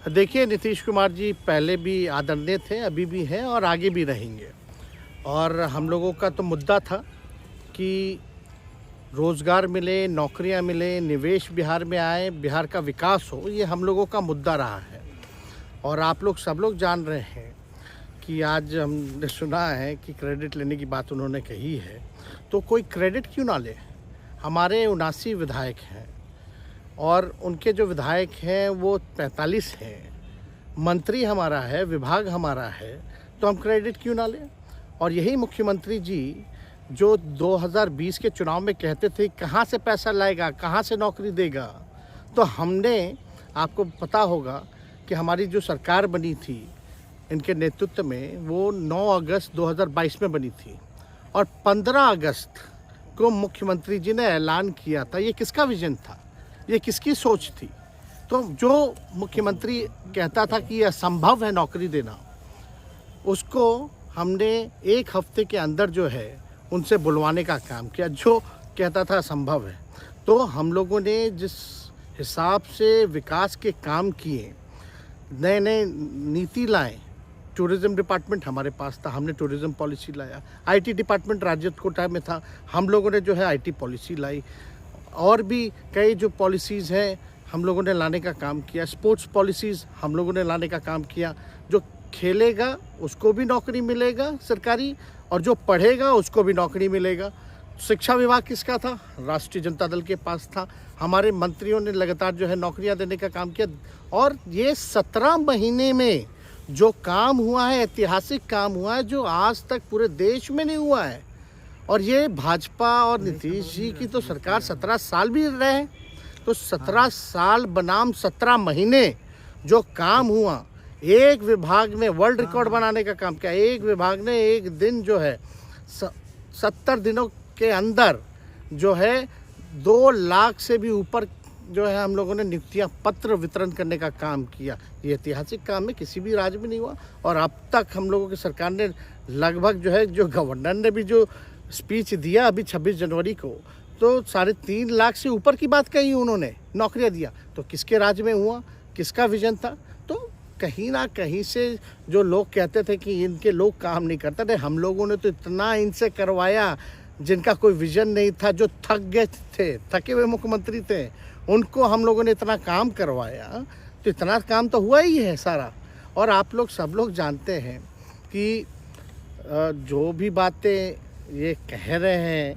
देखिए, नीतीश कुमार जी पहले भी आदरणीय थे, अभी भी हैं और आगे भी रहेंगे। और हम लोगों का तो मुद्दा था कि रोज़गार मिले, नौकरियां मिले, निवेश बिहार में आए, बिहार का विकास हो, ये हम लोगों का मुद्दा रहा है। और आप लोग सब लोग जान रहे हैं कि आज हमने सुना है कि क्रेडिट लेने की बात उन्होंने कही है, तो कोई क्रेडिट क्यों ना ले। हमारे 79 विधायक हैं और उनके जो विधायक हैं वो 45 हैं, मंत्री हमारा है, विभाग हमारा है, तो हम क्रेडिट क्यों ना लें। और यही मुख्यमंत्री जी जो 2020 के चुनाव में कहते थे कहाँ से पैसा लाएगा, कहाँ से नौकरी देगा, तो हमने, आपको पता होगा कि हमारी जो सरकार बनी थी इनके नेतृत्व में, वो 9 अगस्त 2022 में बनी थी और 15 अगस्त को मुख्यमंत्री जी ने ऐलान किया था। ये किसका विजन था, ये किसकी सोच थी। तो जो मुख्यमंत्री कहता था कि यह असंभव है नौकरी देना, उसको हमने एक हफ्ते के अंदर जो है उनसे बुलवाने का काम किया, जो कहता था असंभव है। तो हम लोगों ने जिस हिसाब से विकास के काम किए, नए नए नीति लाए, टूरिज़्म डिपार्टमेंट हमारे पास था, हमने टूरिज़्म पॉलिसी लाया। आईटी डिपार्टमेंट राजद कोटा में था, हम लोगों ने जो है आईटी पॉलिसी लाई। और भी कई जो पॉलिसीज़ हैं हम लोगों ने लाने का काम किया। स्पोर्ट्स पॉलिसीज़ हम लोगों ने लाने का काम किया। जो खेलेगा उसको भी नौकरी मिलेगा सरकारी, और जो पढ़ेगा उसको भी नौकरी मिलेगा। शिक्षा विभाग किसका था, राष्ट्रीय जनता दल के पास था। हमारे मंत्रियों ने लगातार जो है नौकरियां देने का काम किया। और ये 17 महीने में जो काम हुआ है, ऐतिहासिक काम हुआ है, जो आज तक पूरे देश में नहीं हुआ है। और ये भाजपा और नीतीश जी की तो सरकार 17 साल भी रहे, तो 17 साल बनाम 17 महीने जो काम हुआ, एक विभाग ने वर्ल्ड रिकॉर्ड बनाने का काम किया। एक विभाग ने एक दिन जो है 70 दिनों के अंदर जो है 2 लाख से भी ऊपर जो है हम लोगों ने नियुक्तियां पत्र वितरण करने का काम किया। ये ऐतिहासिक काम है, किसी भी राज्य में नहीं हुआ। और अब तक हम लोगों की सरकार ने लगभग जो है, जो गवर्नर ने भी जो स्पीच दिया अभी 26 जनवरी को, तो 3.5 लाख से ऊपर की बात कही उन्होंने, नौकरियां दिया। तो किसके राज्य में हुआ, किसका विजन था। तो कहीं ना कहीं से जो लोग कहते थे कि इनके लोग काम नहीं करते थे, हम लोगों ने तो इतना इनसे करवाया जिनका कोई विजन नहीं था, जो थक गए थे, थके हुए मुख्यमंत्री थे, उनको हम लोगों ने इतना काम करवाया। तो इतना काम तो हुआ ही है सारा। और आप लोग सब लोग जानते हैं कि जो भी बातें ये कह रहे हैं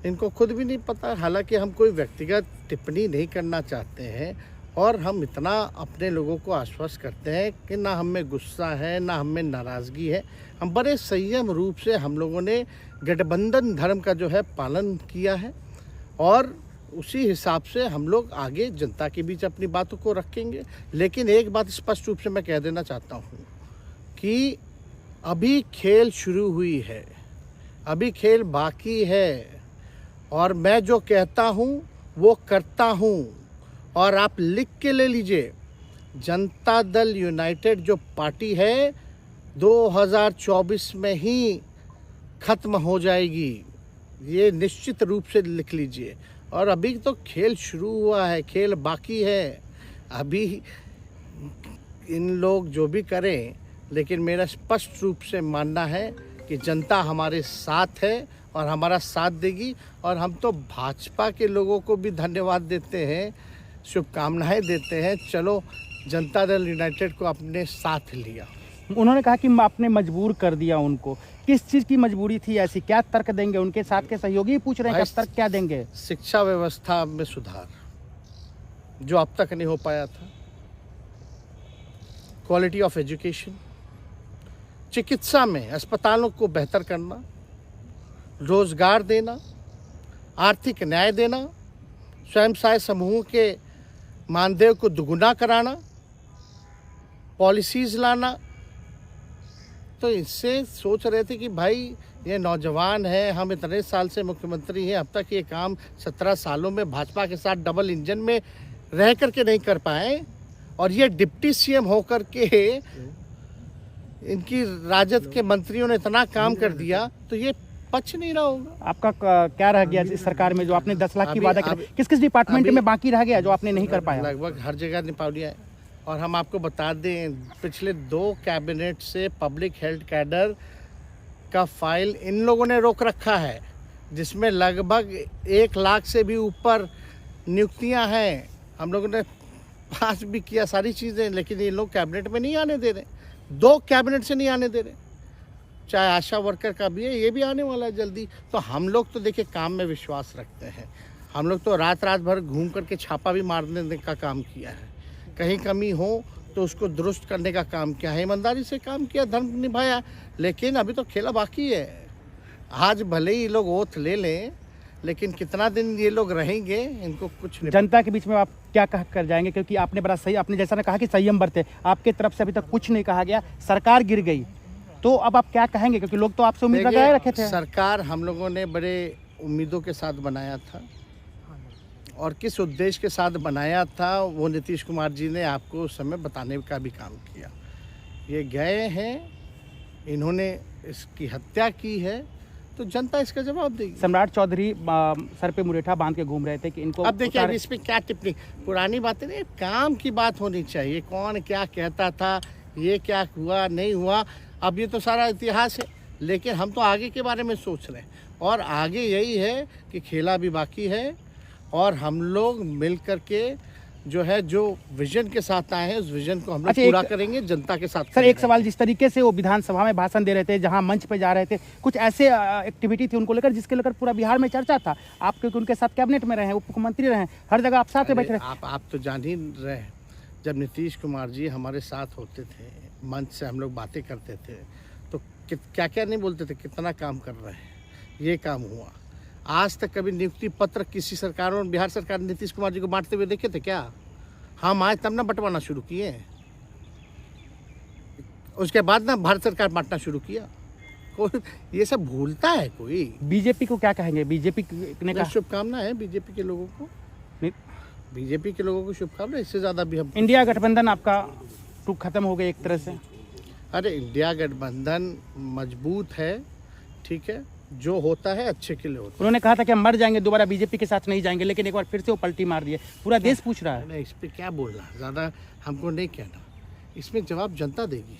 इनको खुद भी नहीं पता। हालांकि हम कोई व्यक्तिगत टिप्पणी नहीं करना चाहते हैं, और हम इतना अपने लोगों को आश्वस्त करते हैं कि ना हम में गुस्सा है, ना हम में नाराज़गी है। हम बड़े संयम रूप से हम लोगों ने गठबंधन धर्म का जो है पालन किया है, और उसी हिसाब से हम लोग आगे जनता के बीच अपनी बातों को रखेंगे। लेकिन एक बात स्पष्ट रूप से मैं कह देना चाहता हूँ कि अभी खेल शुरू हुई है, अभी खेल बाकी है। और मैं जो कहता हूँ वो करता हूँ। और आप लिख के ले लीजिए, जनता दल यूनाइटेड जो पार्टी है 2024 में ही ख़त्म हो जाएगी, ये निश्चित रूप से लिख लीजिए। और अभी तो खेल शुरू हुआ है, खेल बाकी है। अभी इन लोग जो भी करें, लेकिन मेरा स्पष्ट रूप से मानना है कि जनता हमारे साथ है और हमारा साथ देगी। और हम तो भाजपा के लोगों को भी धन्यवाद देते हैं, शुभकामनाएं देते हैं। चलो, जनता दल यूनाइटेड को अपने साथ लिया। उन्होंने कहा कि आपने मजबूर कर दिया उनको। किस चीज़ की मजबूरी थी ऐसी, क्या तर्क देंगे? उनके साथ के सहयोगी पूछ रहे हैं कि तर्क क्या देंगे? शिक्षा व्यवस्था में सुधार जो अब तक नहीं हो पाया था, क्वालिटी ऑफ एजुकेशन, चिकित्सा में अस्पतालों को बेहतर करना, रोजगार देना, आर्थिक न्याय देना, स्वयं सहायता समूहों के मानदेय को दुगुना कराना, पॉलिसीज़ लाना। तो इससे सोच रहे थे कि भाई ये नौजवान है, हम इतने साल से मुख्यमंत्री हैं, अब तक ये काम 17 सालों में भाजपा के साथ डबल इंजन में रह करके नहीं कर पाए, और ये डिप्टी सीएम होकर के इनकी राजद के मंत्रियों ने इतना काम कर दिया, तो ये पच नहीं रहा होगा। आपका क्या रह गया इस सरकार में जो आपने 10 लाख की वादा किया? किस किस डिपार्टमेंट में बाकी रह गया जो आपने नहीं कर पाया? लगभग हर जगह निपा लिया है। और हम आपको बता दें, पिछले 2 कैबिनेट से पब्लिक हेल्थ कैडर का फाइल इन लोगों ने रोक रखा है, जिसमें लगभग 1 लाख से भी ऊपर नियुक्तियां हैं। हम लोगों ने पास भी किया सारी चीज़ें, लेकिन ये लोग कैबिनेट में नहीं आने दे रहे। 2 कैबिनेट से नहीं आने दे रहे। चाहे आशा वर्कर का भी है, ये भी आने वाला है जल्दी। तो हम लोग तो देखिए काम में विश्वास रखते हैं। हम लोग तो रात भर घूम करके छापा भी मारने का काम किया है। कहीं कमी हो तो उसको दुरुस्त करने का काम किया है, ईमानदारी से काम किया, धर्म निभाया। लेकिन अभी तो खेला बाकी है। आज भले ही लोग ओथ ले लें, लेकिन कितना दिन ये लोग रहेंगे, इनको कुछ नहीं। जनता के बीच में आप क्या कह कर जाएंगे, क्योंकि आपने बड़ा सही, आपने जैसा ने कहा कि संयम बरते, आपके तरफ से अभी तक कुछ नहीं कहा गया, सरकार गिर गई, तो अब आप क्या कहेंगे, क्योंकि लोग तो आपसे उम्मीद लगाए रखे थे। सरकार हम लोगों ने बड़े उम्मीदों के साथ बनाया था, और किस उद्देश्य के साथ बनाया था वो नीतीश कुमार जी ने आपको उस समय बताने का भी काम किया। ये गए हैं, इन्होंने इसकी हत्या की है, तो जनता इसका जवाब देगी। सम्राट चौधरी सर पे मुरेठा बांध के घूम रहे थे कि इनको अब देखिए, अब इस पे क्या टिप्पणी, पुरानी बातें नहीं, काम की बात होनी चाहिए। कौन क्या कहता था, ये क्या हुआ नहीं हुआ, अब ये तो सारा इतिहास है। लेकिन हम तो आगे के बारे में सोच रहे हैं, और आगे यही है कि खेला भी बाकी है, और हम लोग मिल करके जो है, जो विजन के साथ आए हैं, उस विजन को हम लोग पूरा करेंगे, जनता के साथ। सर, एक सवाल, जिस तरीके से वो विधानसभा में भाषण दे रहे थे, जहां मंच पे जा रहे थे, कुछ ऐसे एक्टिविटी थी उनको लेकर जिसके लेकर पूरा बिहार में चर्चा था। आप क्योंकि उनके साथ कैबिनेट में रहे हैं, उप मुख्यमंत्री रहे हैं, हर जगह आप साथ में बैठे रहे। आप तो जान ही रहे हैं, जब नीतीश कुमार जी हमारे साथ होते थे, मंच से हम लोग बातें करते थे, तो क्या क्या नहीं बोलते थे, कितना काम कर रहे हैं, ये काम हुआ। आज तक कभी नियुक्ति पत्र किसी सरकारों, बिहार सरकार ने नीतीश कुमार जी को बांटते हुए देखे थे क्या? हम आए तब ना बंटवाना शुरू किए, उसके बाद ना भारत सरकार बांटना शुरू किया। कोई ये सब भूलता है कोई? बीजेपी को क्या कहेंगे? बीजेपी ने कहा शुभकामना है बीजेपी के लोगों को, बीजेपी के लोगों को शुभकामना। इससे ज़्यादा भी हम, इंडिया गठबंधन आपका खत्म हो गया एक तरह से। अरे इंडिया गठबंधन मजबूत है, ठीक है, जो होता है अच्छे के लिए होता है। उन्होंने कहा था कि हम मर जाएंगे, दोबारा बीजेपी के साथ नहीं जाएंगे, लेकिन एक बार फिर से वो पलटी मार दिए। पूरा देश पूछ रहा है। इस पर क्या बोलना, ज़्यादा हमको नहीं कहना, इसमें जवाब जनता देगी।